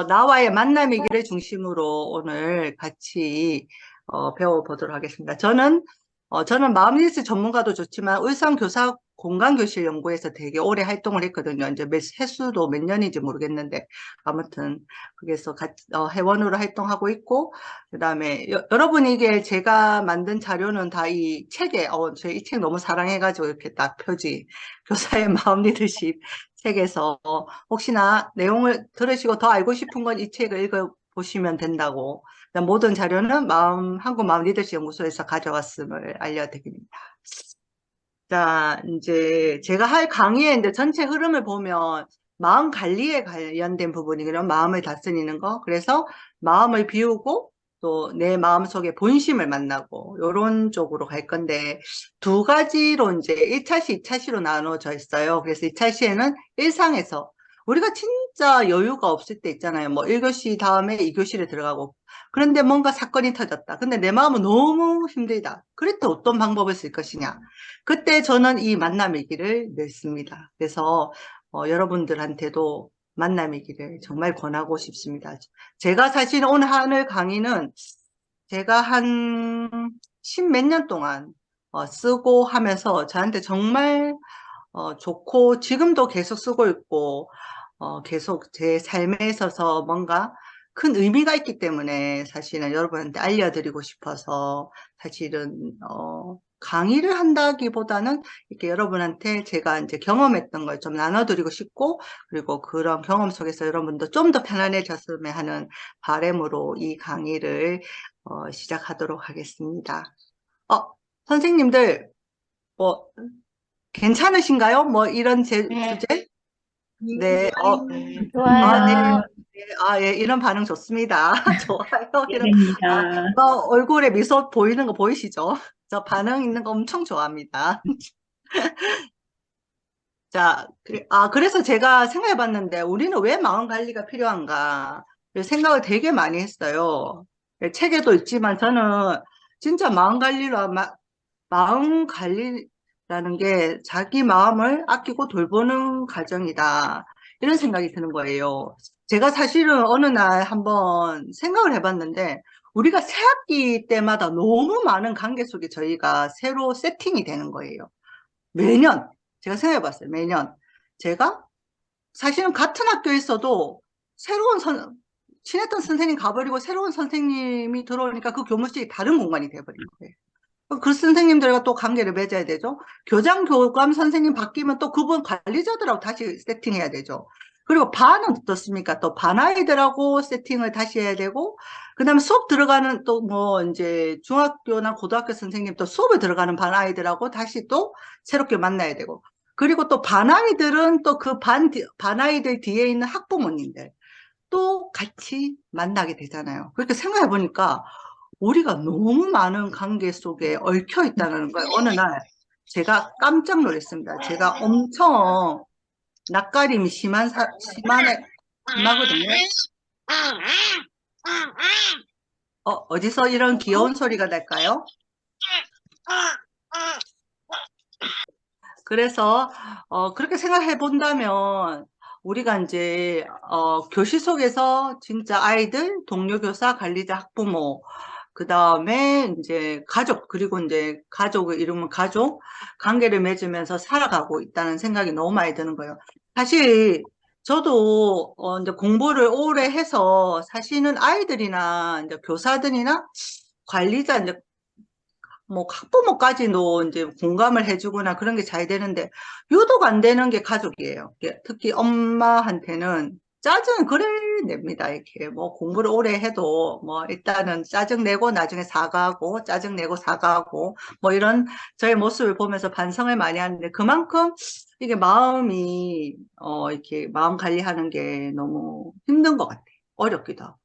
나와의 만남의 길을 중심으로 오늘 같이 배워보도록 하겠습니다. 저는 마음리스 전문가도 좋지만 울산교사 공간교실 연구에서 되게 오래 활동을 했거든요. 이제 횟수도 몇 년인지 모르겠는데 아무튼 거기서 회원으로 활동하고 있고, 그다음에 여러분이 이게 제가 만든 자료는 다 이 책에 저 이 책 너무 사랑해가지고 이렇게 딱 표지 교사의 마음 리더십 책에서 혹시나 내용을 들으시고 더 알고 싶은 건 이 책을 읽어보시면 된다고. 모든 자료는 한국 마음 리더십 연구소에서 가져왔음을 알려드립니다. 자, 이제 제가 할 강의의 이제 전체 흐름을 보면 마음 관리에 관련된 부분이거든요. 마음을 다스리는 거. 그래서 마음을 비우고 또 내 마음속에 본심을 만나고 요런 쪽으로 갈 건데, 두 가지로 이제 1차시, 2차시로 나눠져 있어요. 그래서 2차시에는 일상에서 우리가 진짜 여유가 없을 때 있잖아요. 뭐 1교시 다음에 2교시를 들어가고, 그런데 뭔가 사건이 터졌다. 근데 내 마음은 너무 힘들다. 그럴 때 어떤 방법을 쓸 것이냐. 그때 저는 이 만남의 길을 냈습니다. 그래서 여러분들한테도 만남의 길을 정말 권하고 싶습니다. 제가 사실 오늘 하는 강의는 제가 한 십몇 년 동안 쓰고 하면서 저한테 정말 좋고, 지금도 계속 쓰고 있고, 계속 제 삶에 있어서 뭔가 큰 의미가 있기 때문에 사실은 여러분한테 알려드리고 싶어서, 사실은 강의를 한다기보다는 이렇게 여러분한테 제가 이제 경험했던 걸 좀 나눠드리고 싶고, 그리고 그런 경험 속에서 여러분도 좀 더 편안해졌으면 하는 바람으로 이 강의를 시작하도록 하겠습니다. 어, 선생님들, 뭐 괜찮으신가요? 뭐 이런 네, 주제? 네, 네, 좋아요. 예, 이런 반응 좋습니다. 좋아요. 예배입니다. 얼굴에 미소 보이는 거 보이시죠? 저 반응 있는 거 엄청 좋아합니다. 자, 그래서 제가 생각해 봤는데, 우리는 왜 마음 관리가 필요한가? 생각을 되게 많이 했어요. 책에도 있지만, 저는 진짜 마음 관리라는 게 자기 마음을 아끼고 돌보는 과정이다. 이런 생각이 드는 거예요. 제가 사실은 어느 날 한번 생각을 해봤는데, 우리가 새 학기 때마다 너무 많은 관계 속에 저희가 새로 세팅이 되는 거예요. 매년. 제가 생각해봤어요. 매년. 제가 사실은 같은 학교에서도 새로운 친했던 선생님 가버리고 새로운 선생님이 들어오니까 그 교무실이 다른 공간이 돼버린 거예요. 그 선생님들과 또 관계를 맺어야 되죠. 교장, 교감 선생님 바뀌면 또 그분 관리자들하고 다시 세팅해야 되죠. 그리고 반은 어떻습니까? 또 반 아이들하고 세팅을 다시 해야 되고, 그 다음에 수업 들어가는 또 뭐 이제 중학교나 고등학교 선생님 또 수업을 들어가는 반 아이들하고 다시 또 새롭게 만나야 되고, 그리고 또 반 아이들은 또 반 아이들 뒤에 있는 학부모님들 또 같이 만나게 되잖아요. 그렇게 생각해 보니까 우리가 너무 많은 관계 속에 얽혀 있다는 걸 어느 날 제가 깜짝 놀랐습니다. 제가 엄청 낯가림이 심하거든요. 어디서 이런 귀여운 소리가 날까요? 그래서 그렇게 생각해 본다면 우리가 이제 교실 속에서 진짜 아이들, 동료 교사, 관리자, 학부모, 그 다음에 이제 가족, 그리고 이제 가족을 이루면 가족 관계를 맺으면서 살아가고 있다는 생각이 너무 많이 드는 거예요. 사실 저도 이제 공부를 오래 해서 사실은 아이들이나 이제 교사들이나 관리자, 이제 뭐 학부모까지도 이제 공감을 해주거나 그런 게 잘 되는데 유독 안 되는 게 가족이에요. 특히 엄마한테는 짜증을 그래 냅니다. 이렇게 뭐 공부를 오래 해도 뭐 일단은 짜증 내고 나중에 사과하고 짜증 내고 사과하고 뭐 이런 저의 모습을 보면서 반성을 많이 하는데, 그만큼 이게 마음이 이렇게 마음 관리하는 게 너무 힘든 것 같아요. 어렵기도 하고.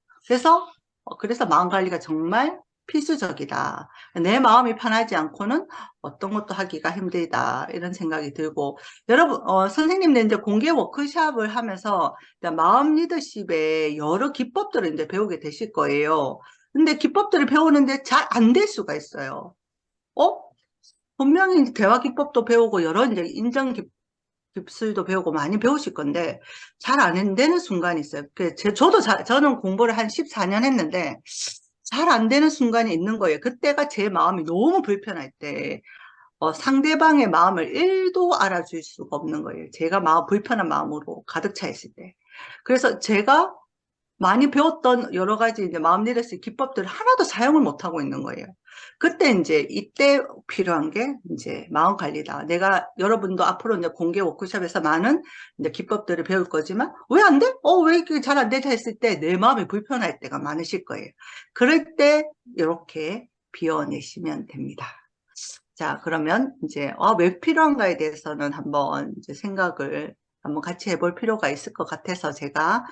그래서 마음 관리가 정말 필수적이다. 내 마음이 편하지 않고는 어떤 것도 하기가 힘들다. 이런 생각이 들고, 여러분, 선생님들 이제 공개 워크숍을 하면서 이제 마음 리더십의 여러 기법들을 이제 배우게 되실 거예요. 근데 기법들을 배우는데 잘 안 될 수가 있어요. 어? 분명히 대화 기법도 배우고 여러 이제 깁스도 배우고 많이 배우실 건데 잘 안 되는 순간이 있어요. 저는 공부를 한 14년 했는데 잘 안 되는 순간이 있는 거예요. 그때가 제 마음이 너무 불편할 때 상대방의 마음을 1도 알아줄 수가 없는 거예요. 제가 불편한 마음으로 가득 차 있을 때. 그래서 제가 많이 배웠던 여러 가지 이제 마음 리더스 기법들을 하나도 사용을 못 하고 있는 거예요. 그때 이때 필요한 게 이제 마음 관리다. 내가 여러분도 앞으로 이제 공개 워크숍에서 많은 이제 기법들을 배울 거지만 왜 안 돼? 왜 이렇게 잘 안 되지 했을 때 내 마음이 불편할 때가 많으실 거예요. 그럴 때 이렇게 비워내시면 됩니다. 자, 그러면 이제 왜 필요한가에 대해서는 한번 이제 생각을 한번 같이 해볼 필요가 있을 것 같아서 제가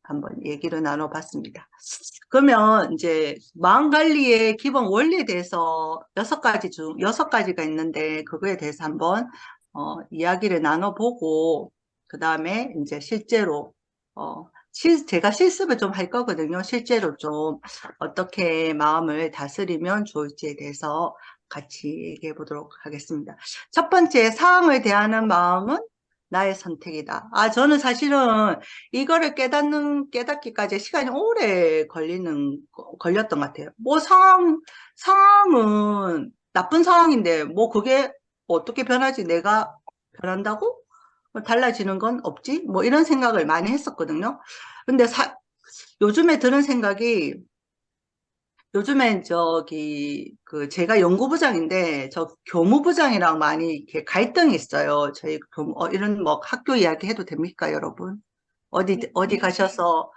한번 얘기를 나눠봤습니다. 그러면 이제 마음 관리의 기본 원리에 대해서 6가지가 있는데 그거에 대해서 한번 이야기를 나눠보고 그 다음에 이제 실제로 제가 실습을 좀 할 거거든요. 실제로 좀 어떻게 마음을 다스리면 좋을지에 대해서 같이 얘기해 보도록 하겠습니다. 첫 번째, 상황을 대하는 마음은 나의 선택이다. 저는 사실은 이거를 깨닫기까지 시간이 오래 걸렸던 것 같아요. 상황은 나쁜 상황인데, 그게 어떻게 변하지? 내가 변한다고? 달라지는 건 없지? 이런 생각을 많이 했었거든요. 근데 요즘에 드는 생각이, 요즘엔 제가 연구부장인데, 저 교무부장이랑 많이 이렇게 갈등이 있어요. 이런 학교 이야기 해도 됩니까, 여러분? 어디 가셔서,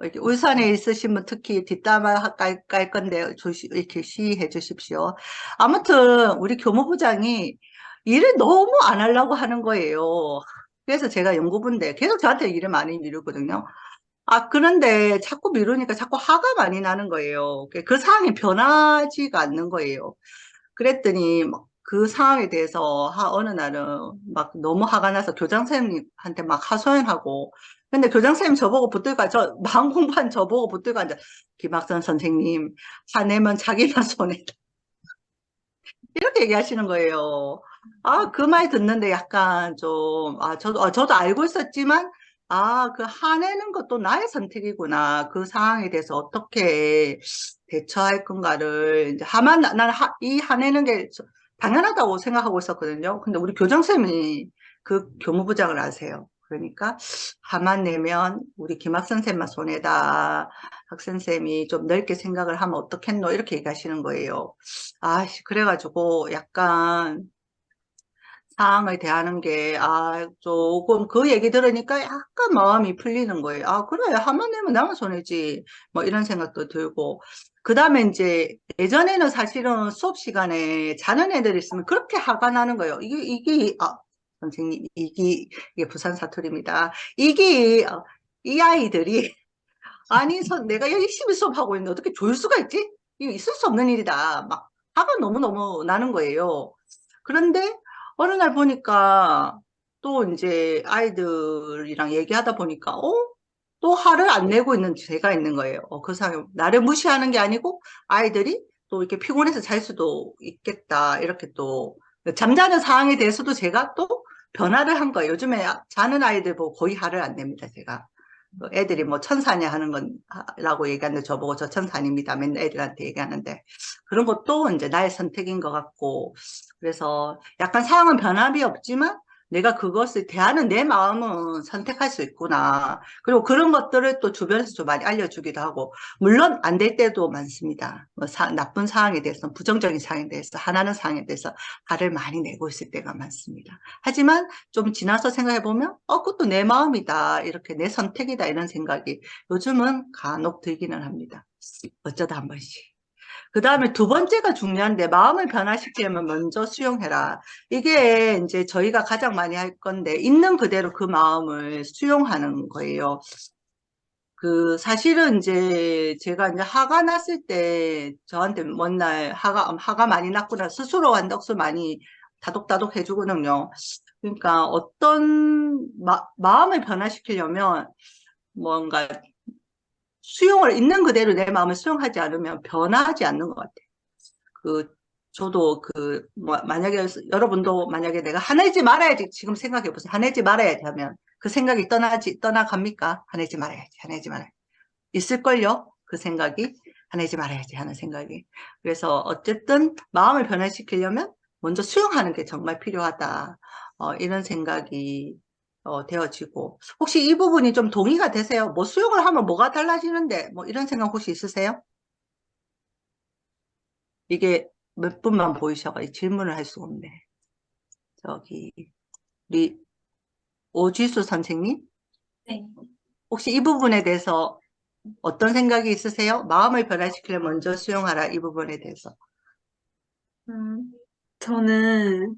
이렇게 울산에 있으신 분 특히 뒷담화 깔 건데, 이렇게 시해 주십시오. 아무튼, 우리 교무부장이 일을 너무 안 하려고 하는 거예요. 그래서 제가 연구부인데, 계속 저한테 일을 많이 미루거든요. 그런데 자꾸 미루니까 자꾸 화가 많이 나는 거예요. 그 상황이 변하지가 않는 거예요. 그랬더니 그 상황에 대해서 어느 날은 막 너무 화가 나서 교장 선생님한테 막 하소연하고 근데 교장 선생님 저보고 붙들고 마음 공부한 저보고 붙들고 앉아 김학선 선생님 화내면 자기만 손해다 이렇게 얘기하시는 거예요. 그 말 듣는데 약간 좀, 저도 알고 있었지만, 그 화내는 것도 나의 선택이구나. 그 상황에 대해서 어떻게 대처할 건가를, 이제, 이 화내는 게 당연하다고 생각하고 있었거든요. 근데 우리 교장선생님이 그 교무부장을 아세요. 그러니까, 화만 내면 우리 김학 선생님만 손해다. 학생쌤이 좀 넓게 생각을 하면 어떻겠노? 이렇게 얘기하시는 거예요. 그래가지고 약간 상황을 대하는 게, 조금 그 얘기 들으니까 약간 마음이 풀리는 거예요. 그래. 화만 내면 나만 손해지. 이런 생각도 들고. 그 다음에 이제 예전에는 사실은 수업 시간에 자는 애들 있으면 그렇게 화가 나는 거예요. 선생님, 이게 부산 사투리입니다. 이 아이들이 내가 열심히 수업하고 있는데 어떻게 졸 수가 있지? 이거 있을 수 없는 일이다. 막 화가 너무너무 나는 거예요. 그런데 어느 날 보니까 또 이제 아이들이랑 얘기하다 보니까 또 화를 안 내고 있는 제가 있는 거예요. 그 상황에 나를 무시하는 게 아니고 아이들이 또 이렇게 피곤해서 잘 수도 있겠다. 이렇게 또 잠자는 상황에 대해서도 제가 또 변화를 한 거예요. 요즘에 자는 아이들 보고 거의 화를 안 냅니다, 제가. 애들이 천사냐 하는 라고 얘기하는데 저보고 저 천사 아닙니다. 맨날 애들한테 얘기하는데 그런 것도 이제 나의 선택인 것 같고 그래서 약간 상황은 변함이 없지만 내가 그것을 대하는 내 마음은 선택할 수 있구나. 그리고 그런 것들을 또 주변에서 좀 많이 알려주기도 하고 물론 안 될 때도 많습니다. 나쁜 상황에 대해서 부정적인 상황에 대해서 하나는 상황에 대해서 화를 많이 내고 있을 때가 많습니다. 하지만 좀 지나서 생각해보면 그것도 내 마음이다. 이렇게 내 선택이다. 이런 생각이 요즘은 간혹 들기는 합니다. 어쩌다 한 번씩. 그 다음에 두 번째가 중요한데 마음을 변화시키려면 먼저 수용해라. 이게 이제 저희가 가장 많이 할 건데 있는 그대로 그 마음을 수용하는 거예요. 사실은 이제 제가 이제 화가 났을 때 저한테 먼날 화가 많이 났구나 스스로한테 억수 많이 다독다독 해주거든요. 그러니까 마음을 변화시키려면 뭔가 있는 그대로 내 마음을 수용하지 않으면 변화하지 않는 것 같아요. 저도 만약에 여러분도 만약에 내가 화내지 말아야지 지금 생각해 보세요. 화내지 말아야지 하면 그 생각이 떠나갑니까? 화내지 말아야지, 화내지 말아야지. 있을걸요? 그 생각이. 화내지 말아야지 하는 생각이. 그래서 어쨌든 마음을 변화시키려면 먼저 수용하는 게 정말 필요하다. 이런 생각이 되어지고. 혹시 이 부분이 좀 동의가 되세요? 뭐 수용을 하면 뭐가 달라지는데 뭐 이런 생각 혹시 있으세요? 이게 몇 분만 보이셔가지고 질문을 할 수가 없네. 저기 우리 오지수 선생님, 네. 혹시 이 부분에 대해서 어떤 생각이 있으세요? 마음을 변화시키려면 먼저 수용하라, 이 부분에 대해서. 음, 저는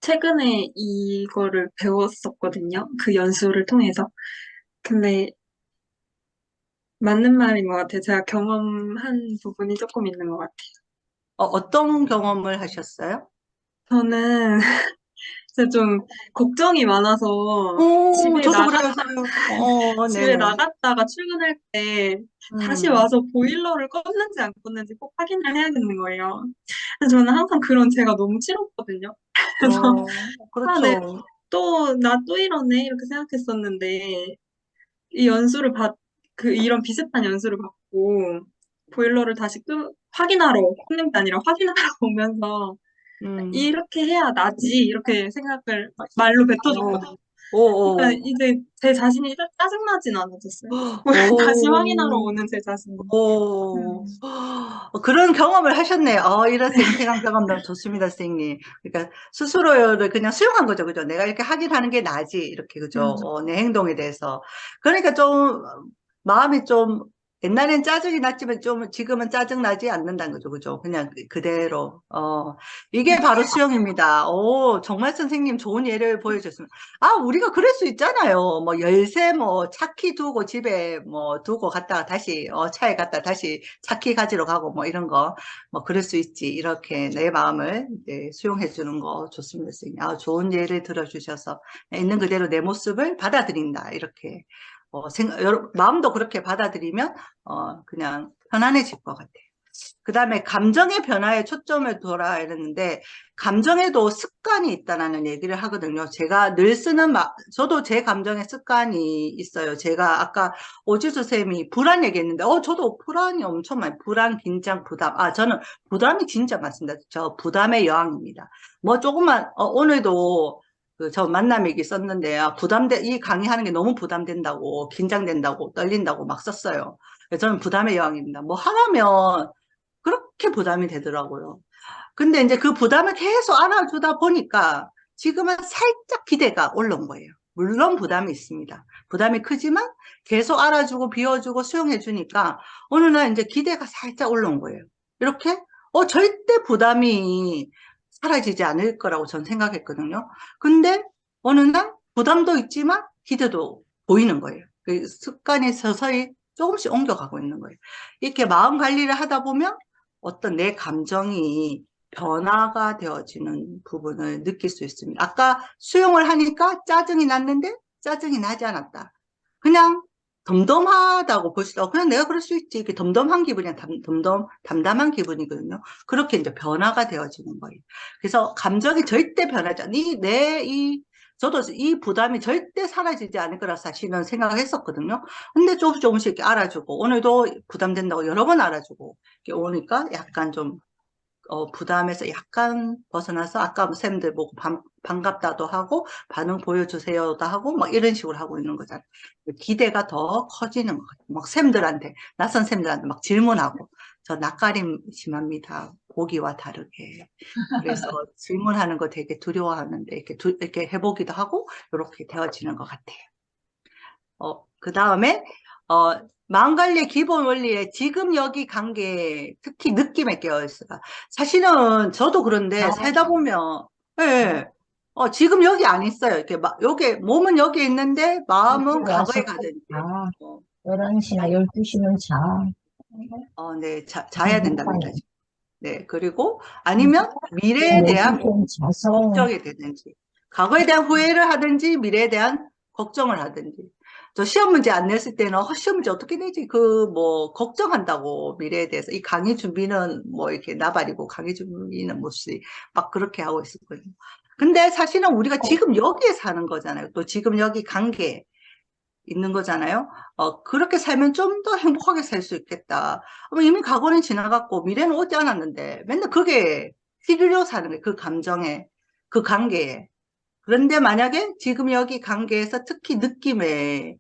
최근에 이거를 배웠었거든요. 그 연수를 통해서. 근데 맞는 말인 것 같아요. 제가 경험한 부분이 조금 있는 것 같아요. 어떤 경험을 하셨어요? 저는 진짜 좀 걱정이 많아서 집에 저도 나갔, 그래요. 집에 네네. 나갔다가 출근할 때 다시 음, 와서 보일러를 껐는지 안 껐는지 꼭 확인을 해야겠는 거예요. 그래서 저는 항상 그런 제가 너무 싫었거든요. 그래서 아, 네, 그렇죠. 나 또 이러네 이렇게 생각했었는데 이 연수를 이런 비슷한 연수를 받고 보일러를 다시 확인하러 꽂는 게 아니라 확인하러 오면서 음, 이렇게 해야 나지 이렇게 생각을 말로 오, 뱉어줬거든요. 그러니까 오, 이제 제 자신이 짜증나진 않아졌어요. 다시 확인하러 오, 오는 제 자신이. 오, 음, 그런 경험을 하셨네요. 이런 생생한 경험 너무 좋습니다, 선생님. 그러니까 스스로를 그냥 수용한 거죠, 그죠? 내가 이렇게 하긴 하는 게 나지, 이렇게, 그죠? 음, 내 행동에 대해서. 그러니까 좀, 마음이 좀, 옛날엔 짜증이 났지만 좀 지금은 짜증 나지 않는다는 거죠, 그죠? 그냥 그대로. 이게 바로 수용입니다. 정말 선생님 좋은 예를 보여줬습니다. 우리가 그럴 수 있잖아요. 뭐 열쇠 뭐 차키 두고 집에 뭐 두고 갔다가 다시 차에 갔다 다시 차키 가지러 가고 뭐 이런 거 뭐 그럴 수 있지. 이렇게 내 마음을 이제 수용해 주는 거 좋습니다, 선생님. 좋은 예를 들어주셔서 있는 그대로 내 모습을 받아들인다. 이렇게 마음도 그렇게 받아들이면 그냥 편안해질 것 같아요. 그 다음에 감정의 변화에 초점을 둬라 이랬는데, 감정에도 습관이 있다는 얘기를 하거든요. 제가 늘 쓰는 저도 제 감정의 습관이 있어요. 제가 아까 오지수 쌤이 불안 얘기했는데, 저도 불안이 엄청 많아요. 불안, 긴장, 부담. 저는 부담이 진짜 많습니다. 저 부담의 여왕입니다. 뭐 조금만, 오늘도 저 만남 얘기 썼는데, 이 강의하는 게 너무 부담된다고, 긴장된다고, 떨린다고 막 썼어요. 저는 부담의 여왕입니다. 뭐 하라면 그렇게 부담이 되더라고요. 근데 이제 그 부담을 계속 안아주다 보니까 지금은 살짝 기대가 올라온 거예요. 물론 부담이 있습니다. 부담이 크지만 계속 알아주고 비워주고 수용해주니까 어느 날 이제 기대가 살짝 올라온 거예요. 이렇게 절대 부담이 사라지지 않을 거라고 전 생각했거든요. 근데 어느 날 부담도 있지만 기대도 보이는 거예요. 그 습관이 서서히 조금씩 옮겨가고 있는 거예요. 이렇게 마음 관리를 하다 보면 어떤 내 감정이 변화가 되어지는 부분을 느낄 수 있습니다. 아까 수용을 하니까 짜증이 났는데 짜증이 나지 않았다. 그냥 덤덤하다고 볼 수 있다. 그냥 내가 그럴 수 있지. 이렇게 덤덤한 기분이 담담한 기분이거든요. 그렇게 이제 변화가 되어지는 거예요. 그래서 감정이 절대 변하지 않아. 저도 이 부담이 절대 사라지지 않을 거라 사실은 생각을 했었거든요. 근데 조금씩 이렇게 알아주고, 오늘도 부담된다고 여러 번 알아주고, 이렇게 오니까 약간 좀 부담에서 약간 벗어나서 아까 뭐 쌤들 보고 반갑다도 하고 반응 보여주세요도 하고 막 이런 식으로 하고 있는 거잖아요. 기대가 더 커지는 것 같아요. 막 쌤들한테, 낯선 쌤들한테 막 질문하고 저 낯가림 심합니다. 보기와 다르게. 그래서 질문하는 거 되게 두려워하는데 이렇게 해보기도 하고 이렇게 되어지는 것 같아요. 그 다음에, 마음 관리의 기본 원리에 지금 여기 관계, 특히 느낌에 깨어있어요. 사실은 저도 그런데 아, 살다 보면, 예, 지금 여기 안 있어요. 이렇게 여기, 몸은 여기 있는데 이제 마음은 와서 과거에 또 가든지, 자. 어, 11시나 12시면 자. 네, 자야 된답니다. 행복하네. 네, 그리고 아니면 미래에 대한 4시쯤 자서 걱정이 되든지, 과거에 대한 후회를 하든지, 미래에 대한 걱정을 하든지. 저 시험 문제 안 냈을 때는 시험 문제 어떻게 내지? 그 뭐 걱정한다고 미래에 대해서 이 강의 준비는 뭐 이렇게 나발이고 강의 준비는 뭐지 막 그렇게 하고 있었거든요. 근데 사실은 우리가 지금 여기에 사는 거잖아요. 또 지금 여기 관계에 있는 거잖아요. 그렇게 살면 좀 더 행복하게 살 수 있겠다. 이미 과거는 지나갔고 미래는 오지 않았는데 맨날 그게 휘둘려 사는 거예요. 그 감정에, 그 관계에. 그런데 만약에 지금 여기 관계에서 특히 느낌은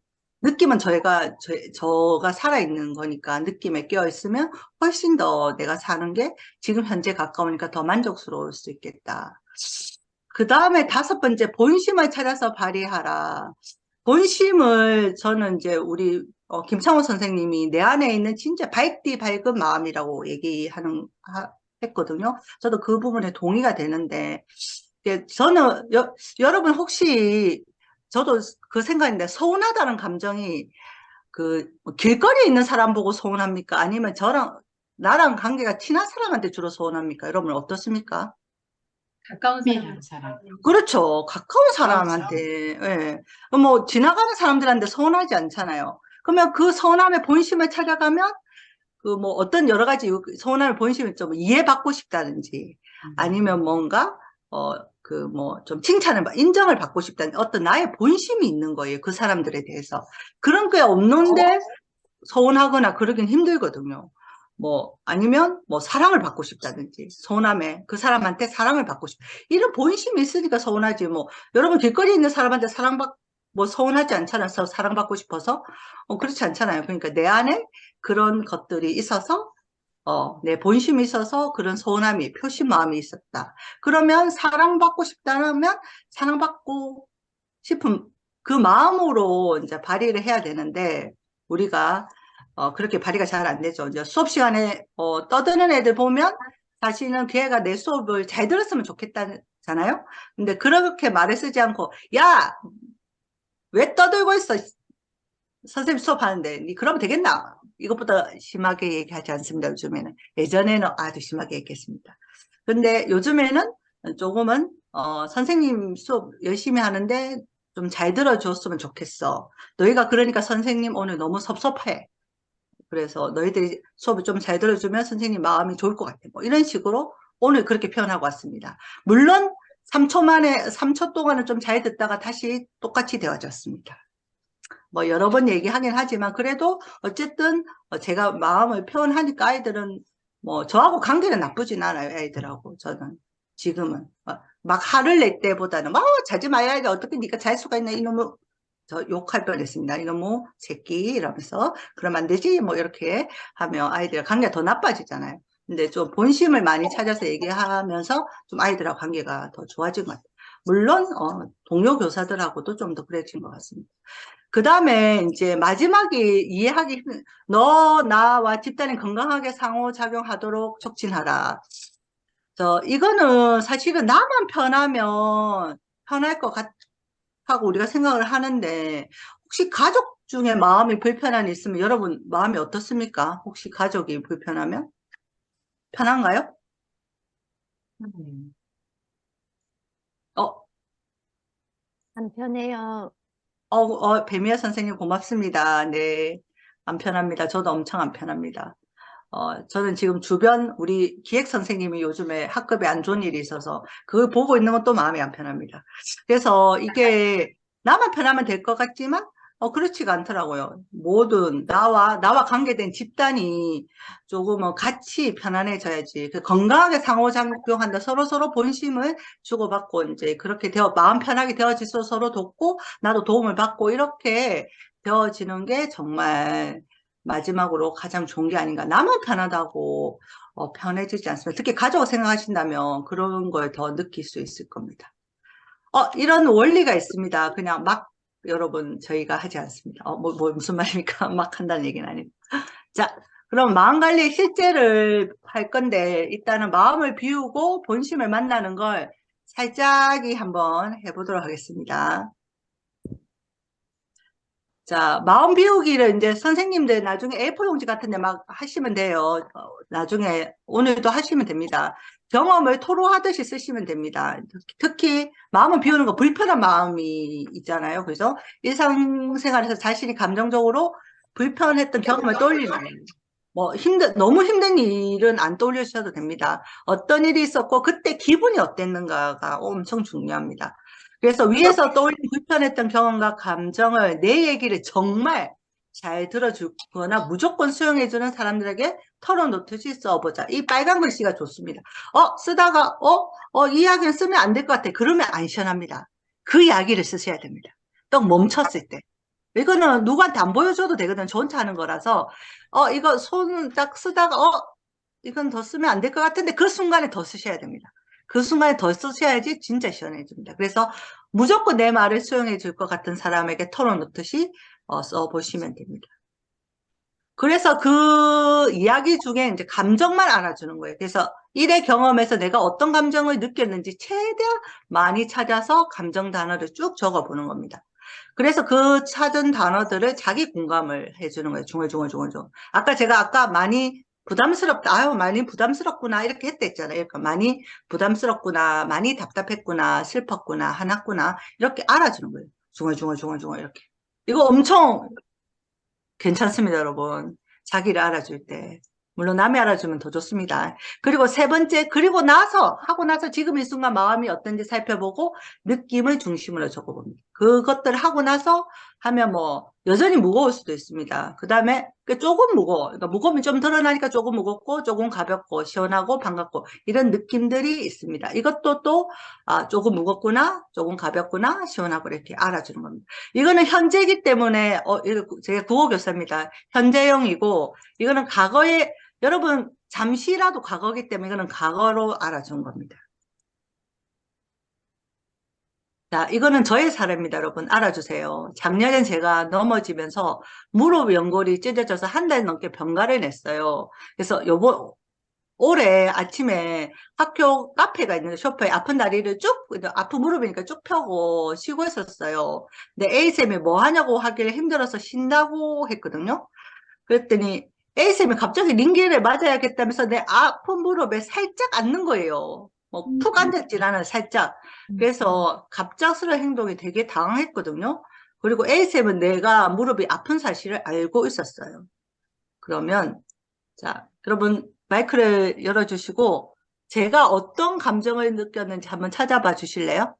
저가 살아있는 거니까 느낌에 끼어있으면 훨씬 더 내가 사는 게 지금 현재 가까우니까 더 만족스러울 수 있겠다. 그 다음에 다섯 번째, 본심을 찾아서 발휘하라. 본심을 저는 이제 우리 김창호 선생님이 내 안에 있는 진짜 밝디 밝은 마음이라고 했거든요. 저도 그 부분에 동의가 되는데, 저는 여러분 혹시 저도 그 생각인데 서운하다는 감정이 뭐 길거리에 있는 사람 보고 서운합니까? 아니면 나랑 관계가 친한 사람한테 주로 서운합니까? 여러분 어떻습니까? 가까운 사람. 그렇죠. 가까운 사람. 사람한테, 예. 뭐, 지나가는 사람들한테 서운하지 않잖아요. 그러면 그 서운함의 본심을 찾아가면, 뭐, 어떤 여러 가지 서운함의 본심을 좀 이해받고 싶다든지, 아니면 뭔가, 좀 인정을 받고 싶다는 어떤 나의 본심이 있는 거예요. 그 사람들에 대해서. 그런 게 없는데 서운하거나 그러긴 힘들거든요. 아니면 사랑을 받고 싶다든지, 서운함에 그 사람한테 사랑을 받고 이런 본심이 있으니까 서운하지, 여러분 길거리에 있는 사람한테 서운하지 않잖아요. 사랑받고 싶어서. 그렇지 않잖아요. 그러니까 내 안에 그런 것들이 있어서, 내 본심이 있어서 그런 서운함이, 표심 마음이 있었다. 그러면 사랑받고 싶다면, 사랑받고 싶은 그 마음으로 이제 발휘를 해야 되는데, 우리가 그렇게 발휘가 잘 안 되죠. 이제 수업 시간에 떠드는 애들 보면 자신은 그 애가 내 수업을 잘 들었으면 좋겠다잖아요. 근데 그렇게 말을 쓰지 않고 야, 왜 떠들고 있어? 선생님 수업하는데 니 그러면 되겠나? 이것보다 심하게 얘기하지 않습니다. 요즘에는. 예전에는 아주 심하게 얘기했습니다. 근데 요즘에는 조금은 선생님 수업 열심히 하는데 좀 잘 들어줬으면 좋겠어. 너희가 그러니까 선생님 오늘 너무 섭섭해. 그래서 너희들이 수업을 좀 잘 들어주면 선생님 마음이 좋을 것 같아. 이런 식으로 오늘 그렇게 표현하고 왔습니다. 물론 3초 동안은 좀 잘 듣다가 다시 똑같이 되어졌습니다. 여러 번 얘기하긴 하지만 그래도 어쨌든 제가 마음을 표현하니까 아이들은 저하고 관계는 나쁘진 않아요. 애들하고 저는 지금은 막 화를 낼 때보다는 자지 말아야지 어떻게 네가 잘 수가 있나 이놈의 저 욕할 뻔했습니다. 이놈의 새끼 이러면서 그러면 안 되지 이렇게 하면 아이들과 관계가 더 나빠지잖아요. 근데 좀 본심을 많이 찾아서 얘기하면서 좀 아이들하고 관계가 더 좋아진 것 같아요. 물론 동료 교사들하고도 좀 더 그래진 것 같습니다. 그 다음에 이제 마지막에 이해하기 힘든, 나와 집단이 건강하게 상호작용하도록 촉진하라. 이거는 사실은 나만 편하면 편할 것 같다고 우리가 생각을 하는데, 혹시 가족 중에 마음이 불편한 일 있으면 여러분 마음이 어떻습니까? 혹시 가족이 불편하면? 편한가요? 어, 안 편해요. 배미아 선생님 고맙습니다. 네. 안 편합니다. 저도 엄청 안 편합니다. 저는 지금 주변 우리 기획 선생님이 요즘에 학급에 안 좋은 일이 있어서 그걸 보고 있는 건 또 마음이 안 편합니다. 그래서 이게 나만 편하면 될 것 같지만 그렇지가 않더라고요. 나와 관계된 집단이 조금은 같이 편안해져야지. 건강하게 상호작용한다. 서로 본심을 주고받고 이제 그렇게 마음 편하게 되어질수 서로 돕고 나도 도움을 받고 이렇게 되어지는 게 정말 마지막으로 가장 좋은 게 아닌가. 나만 편하다고 편해지지 않습니다. 특히 가족을 생각하신다면 그런 걸 더 느낄 수 있을 겁니다. 이런 원리가 있습니다. 그냥 막 여러분 저희가 하지 않습니다. 무슨 말입니까? 막 한다는 얘기는 아니고. 자, 그럼 마음관리 실제를 할 건데 일단은 마음을 비우고 본심을 만나는 걸 살짝이 한번 해보도록 하겠습니다. 자, 마음 비우기를 이제 선생님들 나중에 A4 용지 같은 데 막 하시면 돼요. 나중에 오늘도 하시면 됩니다. 경험을 토로하듯이 쓰시면 됩니다. 특히 마음을 비우는 거 불편한 마음이 있잖아요. 그래서 일상생활에서 자신이 감정적으로 불편했던 경험을 떠올리는 거예요. 너무 힘든 일은 안 떠올리셔도 됩니다. 어떤 일이 있었고, 그때 기분이 어땠는가가 엄청 중요합니다. 그래서 위에서 떠올린 불편했던 경험과 감정을 내 얘기를 정말 잘 들어주거나 무조건 수용해주는 사람들에게 털어놓듯이 써보자. 이 빨간 글씨가 좋습니다. 쓰다가, 이 이야기는 쓰면 안 될 것 같아. 그러면 안 시원합니다. 그 이야기를 쓰셔야 됩니다. 딱 멈췄을 때. 이거는 누구한테 안 보여줘도 되거든. 저 혼자 하는 거라서. 이거 손 딱 쓰다가, 이건 더 쓰면 안 될 것 같은데 그 순간에 더 쓰셔야 됩니다. 그 순간에 더 쓰셔야지 진짜 시원해집니다. 그래서 무조건 내 말을 수용해 줄 것 같은 사람에게 털어놓듯이 써보시면 됩니다. 그래서 그 이야기 중에 이제 감정만 알아주는 거예요. 그래서 일의 경험에서 내가 어떤 감정을 느꼈는지 최대한 많이 찾아서 감정 단어를 쭉 적어보는 겁니다. 그래서 그 찾은 단어들을 자기 공감을 해주는 거예요. 중얼중얼. 아까 많이 부담스럽다. 아유, 많이 부담스럽구나. 이렇게 했댔잖아요. 그러니까 많이 부담스럽구나. 많이 답답했구나. 슬펐구나. 화났구나. 이렇게 알아주는 거예요. 중얼중얼 이렇게. 이거 엄청 괜찮습니다, 여러분. 자기를 알아줄 때. 물론 남이 알아주면 더 좋습니다. 그리고 세 번째, 하고 나서 지금 이 순간 마음이 어떤지 살펴보고 느낌을 중심으로 적어봅니다. 그것들 하고 나서 하면 여전히 무거울 수도 있습니다. 그 다음에 조금 무거워. 그러니까 무거움이 좀 드러나니까 조금 무겁고, 조금 가볍고, 시원하고, 반갑고, 이런 느낌들이 있습니다. 이것도 조금 무겁구나, 조금 가볍구나, 시원하고 이렇게 알아주는 겁니다. 이거는 현재이기 때문에, 제가 국어교사입니다. 현재형이고, 이거는 여러분, 잠시라도 과거기 때문에 이거는 과거로 알아준 겁니다. 자, 이거는 저의 사례입니다, 여러분. 알아주세요. 작년엔 제가 넘어지면서 무릎 연골이 찢어져서 한 달 넘게 병가를 냈어요. 그래서 올해 아침에 학교 카페가 있는데 쇼파에 아픈 다리를 아픈 무릎이니까 쭉 펴고 쉬고 있었어요. 근데 A쌤이 뭐 하냐고 하길래 힘들어서 쉰다고 했거든요. 그랬더니 A쌤이 갑자기 링기를 맞아야겠다면서 내 아픈 무릎에 살짝 앉는 거예요. 푹 앉았질 않아요, 살짝. 그래서 갑작스러운 행동이 되게 당황했거든요. 그리고 A쌤은 내가 무릎이 아픈 사실을 알고 있었어요. 그러면, 자, 여러분, 마이크를 열어주시고, 제가 어떤 감정을 느꼈는지 한번 찾아봐 주실래요?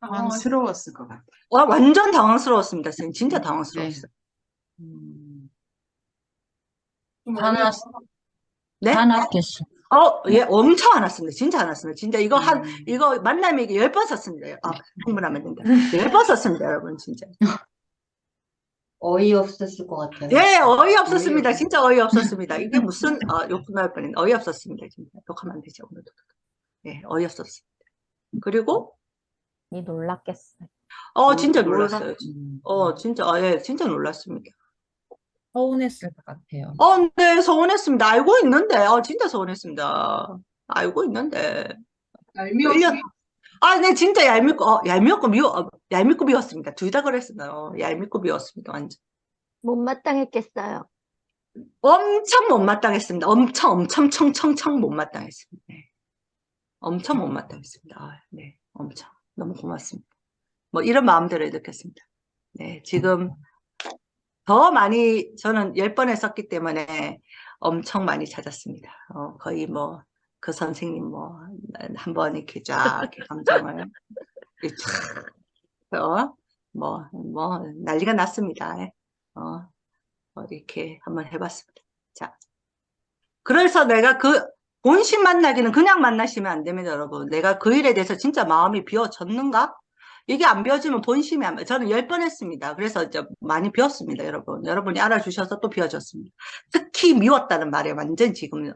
당황스러웠을 것 같아요. 완전 당황스러웠습니다, 선생님. 진짜 네. 당황스러웠어요. 화났, 네? 화났겠어. 예, 엄청 안 왔습니다. 진짜 안 왔습니다. 진짜 이거 만남이 10번 썼습니다. 흥분하면 된다. 10번 썼습니다, 여러분, 진짜. 어이없었을 것 같아요. 예, 어이없었습니다. 진짜 어이없었습니다. 이게 무슨, 욕 나올 뻔했네. 어이없었습니다, 진짜. 욕하면 안 되죠, 오늘도. 예, 어이없었습니다. 그리고, 니 놀랐겠어. 진짜 놀랐어요. 진짜, 예, 진짜 놀랐습니다. 서운했을 것 같아요. 네, 서운했습니다. 알고 있는데, 진짜 서운했습니다. 알고 있는데. 네, 진짜 얄밉고 미웠습니다. 둘 다 그랬어요. 얄밉고 미웠습니다, 완전. 못마땅했겠어요. 엄청 못마땅했습니다. 엄청 청청청 못마땅했습니다. 네. 엄청 못마땅했습니다. 네, 엄청. 너무 고맙습니다. 이런 마음들을 느꼈습니다. 네, 지금 더 많이, 저는 10번 했었기 때문에 엄청 많이 찾았습니다. 거의 그 선생님 한 번 이렇게 쫙 이렇게 감정을 쫙, 난리가 났습니다. 이렇게 한번 해봤습니다. 자, 그래서 내가 본심 만나기는 그냥 만나시면 안 됩니다, 여러분. 내가 그 일에 대해서 진짜 마음이 비워졌는가? 이게 안 비워지면 본심이 저는 10번 했습니다. 그래서 이제 많이 비웠습니다, 여러분. 여러분이 알아주셔서 또 비워졌습니다. 특히 미웠다는 말에 지금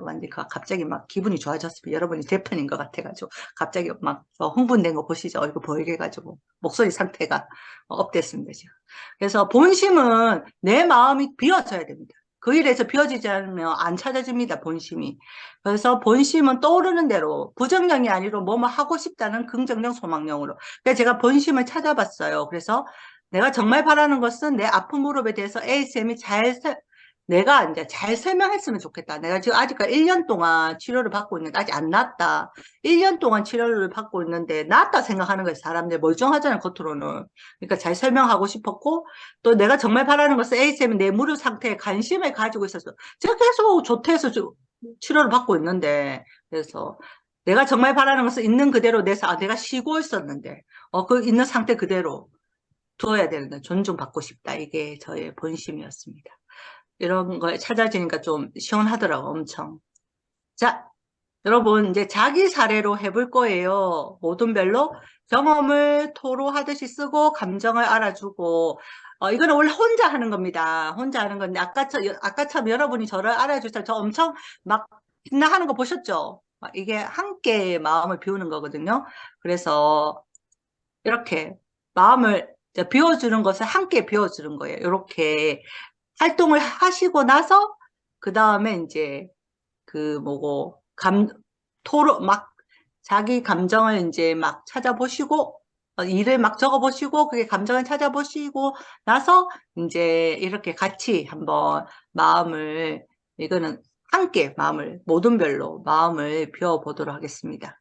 갑자기 막 기분이 좋아졌습니다. 여러분이 제 편인 것 같아가지고. 갑자기 막 흥분된 거 보시죠? 얼굴 보이게 해가지고. 목소리 상태가 업됐습니다, 지금. 그래서 본심은 내 마음이 비워져야 됩니다. 그 일에서 비워지지 않으면 안 찾아집니다, 본심이. 그래서 본심은 떠오르는 대로 부정령이 아니라 뭐뭐 하고 싶다는 긍정령, 소망령으로. 그래서 제가 본심을 찾아봤어요. 그래서 내가 정말 바라는 것은 내 아픈 무릎에 대해서 A쌤이 내가 이제 잘 설명했으면 좋겠다. 내가 지금 아직까지 1년 동안 치료를 받고 있는데 아직 안 낫다. 1년 동안 치료를 받고 있는데 낫다 생각하는 거예요. 사람들 멀쩡하잖아요, 겉으로는. 그러니까 잘 설명하고 싶었고, 또 내가 정말 바라는 것은 A쌤이 내 무릎 상태에 관심을 가지고 있었어. 제가 계속 조퇴해서 치료를 받고 있는데, 그래서 내가 정말 바라는 것은 있는 그대로 내가 쉬고 있었는데, 그 있는 상태 그대로 두어야 되는데 존중받고 싶다. 이게 저의 본심이었습니다. 이런 거에 찾아지니까 좀 시원하더라고, 엄청. 자, 여러분, 이제 자기 사례로 해볼 거예요. 모든 별로 경험을 토로하듯이 쓰고, 감정을 알아주고, 이거는 원래 혼자 하는 겁니다. 혼자 하는 건데, 아까처럼 여러분이 저를 알아주셔서 저 엄청 막 신나하는 거 보셨죠? 이게 함께 마음을 비우는 거거든요. 그래서 이렇게 마음을 이제 비워주는 것을 함께 비워주는 거예요. 이렇게 활동을 하시고 나서 그 다음에 이제 그 뭐고 막 자기 감정을 이제 막 찾아보시고 일을 막 적어보시고 그게 감정을 찾아보시고 나서 이제 이렇게 같이 한번 이거는 함께 모든 별로 마음을 비워보도록 하겠습니다.